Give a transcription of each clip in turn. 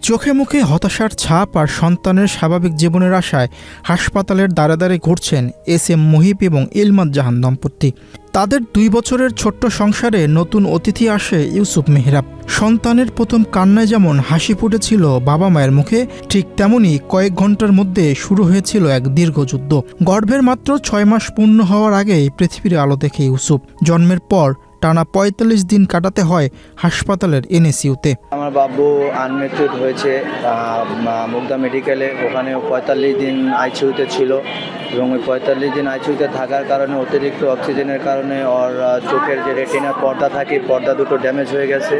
চোখে মুখে হতাশার ছাপ আর সন্তানের স্বাভাবিক জীবনের আশায় হাসপাতালের দ্বারে দ্বারে ঘুরছেন এস.এম. মুহিব এবং ইলমাত জাহান দম্পতি। তাদের 2 বছরের ছোট্ট সংসারে নতুন অতিথি আসে ইউসুফ মেহরাব। সন্তানের প্রথম কান্নায় যেমন হাসি ফুটেছিল বাবা মায়ের মুখে, ঠিক তেমনি কয়েক ঘন্টার মধ্যে শুরু হয়েছিল এক দীর্ঘ যুদ্ধ। গর্ভের মাত্র 6 মাস পূর্ণ হওয়ার আগেই পৃথিবীর আলো দেখে ইউসুফ। জন্মের পর টানা 45 দিন কাটাতে হয় হাসপাতালের এনএসইউতে। আমার বাবু আনমেচুরড হয়েছে মুগদা মেডিকেলে, ওখানে 45 দিন আইসিইউতে ছিল এবং ওই 45 দিন আইসিইউতে থাকার কারণে অতিরিক্ত অক্সিজেনের কারণে ওর চোখের যে রেটিনার পর্দা থাকে, পর্দা দুটো ড্যামেজ হয়ে গেছে।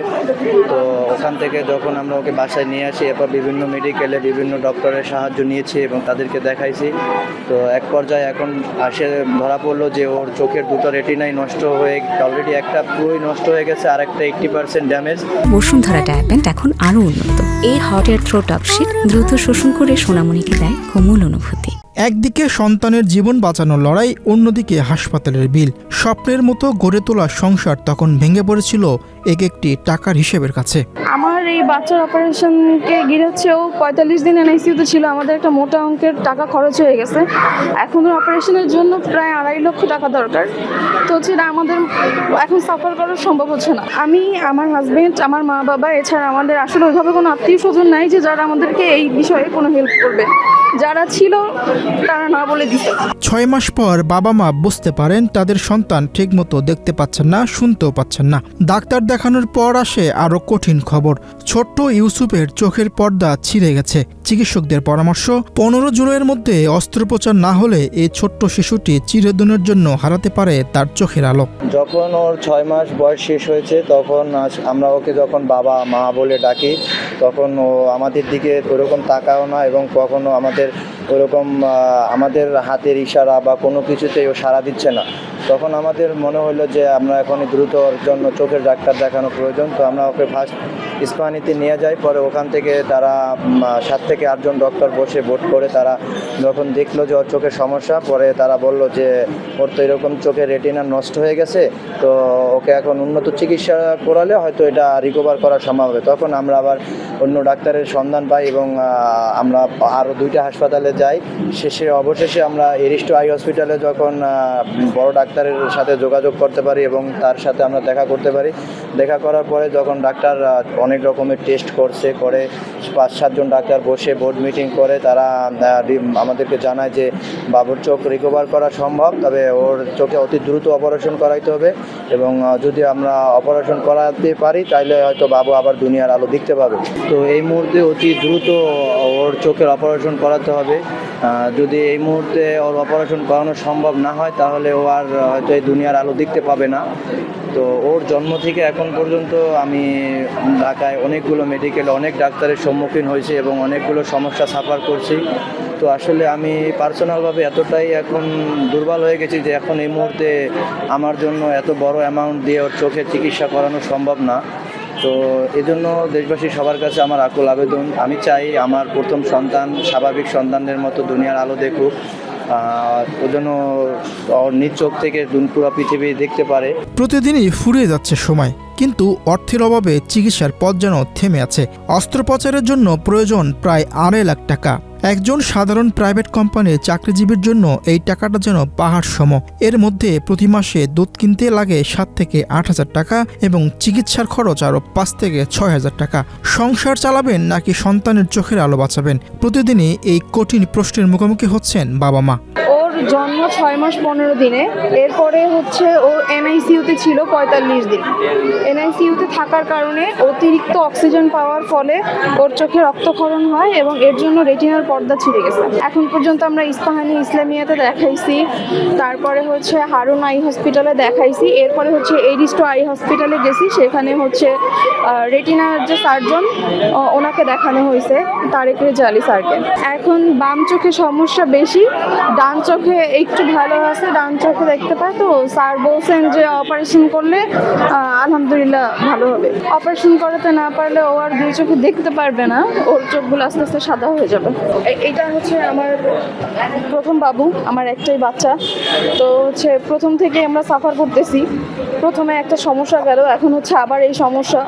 তো ওখান থেকে যখন আমরা ওকে বাসায় নিয়ে আসি, এরপর বিভিন্ন মেডিকেলে বিভিন্ন ডক্টরের সাহায্য নিয়েছি এবং তাদেরকে দেখাইছি। তো এক পর্যায়ে এখন ধরা পড়লো যে ওর চোখের দুটো রেটিনাই নষ্ট হয়ে অলরেডি একটা পুরোই নষ্ট হয়ে গেছে, আর একটা 80% ড্যামেজ। বসুন্ধরা ডায়াপেন্ট এখন আরো উন্নত। এই হট এয়ার থ্রো টপশিট দ্রুত শোষণ করে সোনামণিকে দেয় কোমল অনুভূতি। একদিকে সন্তানের জীবন বাঁচানোর লড়াই, অন্যদিকে হাসপাতালের বিল। স্বপ্নের মতো গড়ে তোলা সংসার তখন ভেঙে পড়েছিল এক একটি টাকার হিসেবের কাছে। আমার এই বাচ্চার অপারেশনকে ঘিরে হচ্ছেও 45 দিন এনআইসিইউতে ছিল। আমাদের একটা মোটা অঙ্কের টাকা খরচ হয়ে গেছে। এখন অপারেশনের জন্য প্রায় 2.5 লক্ষ টাকা দরকার। তো সেটা আমাদের এখন সাফার করা সম্ভব হচ্ছে না। আমি, আমার হাজবেন্ড, আমার মা বাবা, এছাড়া আমাদের আসলে ওইভাবে কোনো আত্মীয় স্বজন নাই যে যারা আমাদেরকে এই বিষয়ে কোনো হেল্প করবে। যারা ছিল তারা না বলে দিচ্ছে। 6 মাস পর বাবা মা বুঝতে পারেন তাদের সন্তান ঠিকমতো দেখতে পাচ্ছেন না, শুনতেও পাচ্ছেন না। ডাক্তার দেখানোর পর আসে আরো কঠিন খবর। ছোট্ট ইউসুফের চোখের পর্দা ছিঁড়ে গেছে। চিকিৎসকদের পরামর্শ, 15 জুলাইয়ের মধ্যে অস্ত্রোপচার না হলে এই ছোট্ট শিশুটি চিরদিনের জন্য হারাতে পারে তার চোখের আলো। যখন ওর 6 মাস বয়স শেষ হয়েছে, তখন আমরা ওকে যখন বাবা মা বলে ডাকি, তখন ও আমাদের দিকে ওরকম তাকাও না এবং কখনো আমাদের হাতের ইশারা বা কোনো কিছুতেই ও সাড়া দিচ্ছে না। তখন আমাদের মনে হলো যে আমরা এখন দ্রুত ওর জন্য চোখের ডাক্তার দেখানো প্রয়োজন। তো আমরা ওকে ফার্স্ট ইস্পাহানিতে নিয়ে যাই। পরে ওখান থেকে তারা 7 থেকে 8 জন ডক্টর বসে ভোট করে তারা যখন দেখলো যে ওর চোখের সমস্যা, পরে তারা বলল যে ওর তো এরকম চোখের রেটিনা নষ্ট হয়ে গেছে, তো ওকে এখন উন্নত চিকিৎসা করালে হয়তো এটা রিকভার করা সম্ভব হবে। তখন আমরা আবার অন্য ডাক্তারের সন্ধান পাই এবং আমরা আরও 2টা হাসপাতালে যাই। অবশেষে আমরা এরিস্টো আই হসপিটালে যখন বড় ডাক্তারের সাথে যোগাযোগ করতে পারি এবং তার সাথে আমরা দেখা করতে পারি। দেখা করার পরে যখন ডাক্তার অনেক রকমের টেস্ট করে 5-7 জন ডাক্তার বসে বোর্ড মিটিং করে, তারা আমাদেরকে জানায় যে বাবুর চোখ রিকভার করা সম্ভব, তবে ওর চোখে অতি দ্রুত অপারেশন করাইতে হবে এবং যদি আমরা অপারেশন করাতে পারি তাহলে হয়তো বাবু আবার দুনিয়ার আলো দেখতে পাবে। তো এই মুহূর্তে অতি দ্রুত ওর চোখের অপারেশন করাতে হবে। যদি এই মুহূর্তে ওর অপারেশন করানো সম্ভব না হয় তাহলে ও আর হয়তো এই দুনিয়ার আলো দেখতে পাবে না। তো ওর জন্ম থেকে এখন পর্যন্ত আমি ঢাকায় অনেকগুলো মেডিকেলে অনেক ডাক্তারের সম্মুখীন হয়েছি এবং অনেকগুলো সমস্যা সাফার করছি। তো আসলে আমি পার্সোনালভাবে এতটাই এখন দুর্বল হয়ে গেছি যে এখন এই মুহূর্তে আমার জন্য এত বড় অ্যামাউন্ট দিয়ে ওর চোখের চিকিৎসা করানো সম্ভব না। তো এজন্য দেশবাসী সবার কাছে আমার আকুল আবেদন, আমি চাই আমার প্রথম সন্তান স্বাভাবিক সন্তানদের মতো দুনিয়ার আলো দেখুক, ওই জন্য নিজ চোখ থেকে পুরো পৃথিবী দেখতে পারে। প্রতিদিনই ফুরিয়ে যাচ্ছে সময়, কিন্তু অর্থের অভাবে চিকিৎসার পথ যেন থেমে আছে। অস্ত্রোপচারের জন্য প্রয়োজন প্রায় 2.5 লাখ টাকা। একজন সাধারণ প্রাইভেট কোম্পানির চাকরিজীবীর জন্য এই টাকাটা যেন পাহাড় সম। এর মধ্যে প্রতি মাসে দুধ কিনতে লাগে 7 থেকে 8 হাজার টাকা এবং চিকিৎসার খরচ আরও 5 থেকে 6 হাজার টাকা। সংসার চালাবেন নাকি সন্তানের চোখের আলো বাঁচাবেন? প্রতিদিনই এই কঠিন প্রশ্নের মুখোমুখি হচ্ছেন বাবা মা। ওর জন্ম 6 মাস 15 দিনে, এরপরে হচ্ছে ও এনআইসিইউতে ছিল 45 দিন। এনআইসিইউতে থাকার কারণে অতিরিক্ত অক্সিজেন পাওয়ার ফলে ওর চোখে রক্তক্ষরণ হয় এবং এর জন্য রেটিনার পর্দা ছিঁড়ে গেছে। এখন পর্যন্ত আমরা ইস্পাহানি ইসলামিয়াতে দেখাইছি, তারপরে হচ্ছে হারুন আই হসপিটালে দেখাইছি, এরপরে হচ্ছে এরিস্টো আই হসপিটালে গেছি, সেখানে হচ্ছে রেটিনার যে সার্জন ওনাকে দেখানো হয়েছে, তারেক রেজা আলী স্যারকে। এখন বাম চোখে সমস্যা বেশি, ডান চোখে চোখে একটু ভালো আছে, ডান চোখে দেখতে পায়। তো স্যার বলছেন যে অপারেশন করলে আলহামদুলিল্লাহ ভালো হবে। অপারেশন করাতে না পারলে ও আর দুই চোখে দেখতে পারবে না, ওর চোখগুলো আস্তে আস্তে সাদা হয়ে যাবে। এইটা হচ্ছে আমার প্রথম বাবু, আমার একটাই বাচ্চা। তো হচ্ছে প্রথম থেকে আমরা সাফার করতেছি। প্রথমে একটা সমস্যা গেল, এখন হচ্ছে আবার এই সমস্যা।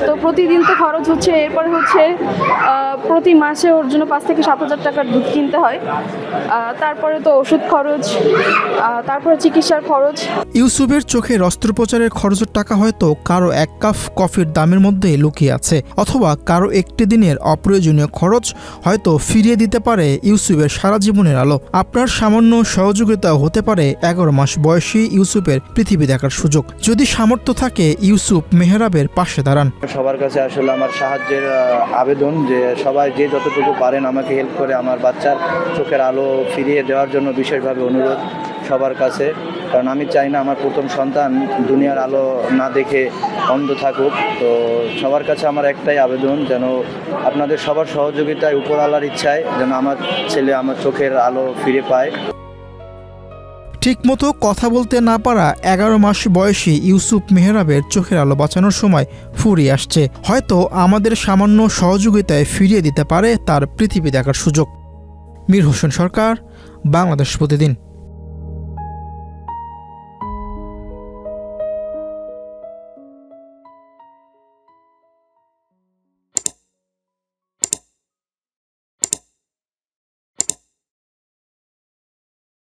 তো প্রতিদিন তো খরচ হচ্ছে, এরপরে হচ্ছে প্রতি মাসে ওর জন্য 5,000 থেকে 7,000 টাকার দুধ কিনতে হয়। তারপরে তো ওষুধ খরচ, তারপরে চিকিৎসার খরচ। ইউসুফের চোখের অস্ত্রোপচারের খরচের টাকা হয়তো কারো 1 কাপ কফির দামের মধ্যে লুকিয়ে আছে, অথবা কারো একটি দিনের অপ্রয়োজনীয় খরচ হয়তো ফিরিয়ে দিতে পারে ইউসুফের সারা জীবনের আলো। আপনার সামান্য সহযোগিতা হতে পারে 11 মাস বয়সী ইউসুফের পৃথিবী দেখার সুযোগ। যদি সামর্থ্য থাকে, ইউসুফ মেহরাবের পাশে দাঁড়ান। সবার কাছে আসলে আমার সাহায্যের আবেদন যে সবাই যে যতটুকু পারেন আমাকে হেল্প করে আমার বাচ্চার চোখের আলো ফিরিয়ে দেওয়ার জন্য বিশেষভাবে অনুরোধ সবার কাছে। কারণ আমি চাই না আমার প্রথম সন্তান দুনিয়ার আলো না দেখে অন্ধ থাকুক। তো সবার কাছে আমার একটাই আবেদন, যেন আপনাদের সবার সহযোগিতায়, উপরওয়ালার ইচ্ছায় যেন আমার ছেলে আমার চোখের আলো ফিরে পায়। ঠিকমতো কথা বলতে না পারা 11 মাস বয়সী ইউসুফ মেহরাবের চোখের আলো বাঁচানোর সময় ফুরিয়ে আসছে। হয়তো আমাদের সামান্য সহযোগিতায় ফিরিয়ে দিতে পারে তার পৃথিবী দেখার সুযোগ। মীর হোসেন সরকার, বাংলাদেশ প্রতিদিন।